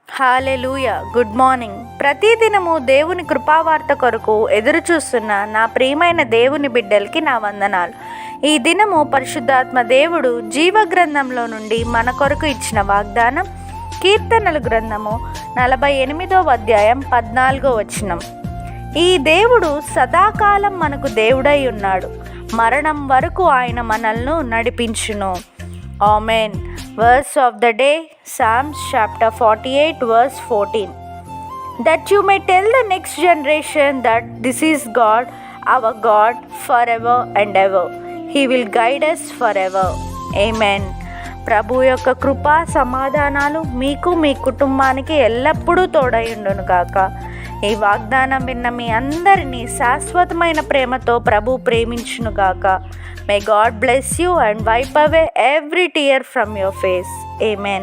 హల్లెలూయా. Good morning. ప్రతిదినము దేవుని కృపావార్త కొరకు ఎదురుచూస్తున్న నా ప్రియమైన దేవుని బిడ్డలకి నా వందనాలు. ఈ దినము పరిశుద్ధాత్మ దేవుడు జీవ గ్రంథంలో నుండి మన కొరకు ఇచ్చిన వాగ్దానం కీర్తనల గ్రంథము 48వ అధ్యాయం 14వ వచనం. ఈ దేవుడు సదాకాలం మనకు దేవుడై ఉన్నాడు, మరణం వరకు ఆయన మనల్ని నడిపించును. Amen. Verse of the day, Psalms chapter 48 verse 14. That you may tell the next generation that this is God, our God, forever and ever. He will guide us forever. Amen. ప్రభు యొక్క కృప సమాధానాలు మీకు మీ కుటుంబానికి ఎల్లప్పుడూ తోడయుండును గాక. ఈ వాగ్దానం విన్న మీ అందరినీ శాశ్వతమైన ప్రేమతో ప్రభు ప్రేమించును గాక. May God bless you and wipe away every tear from your face. Amen.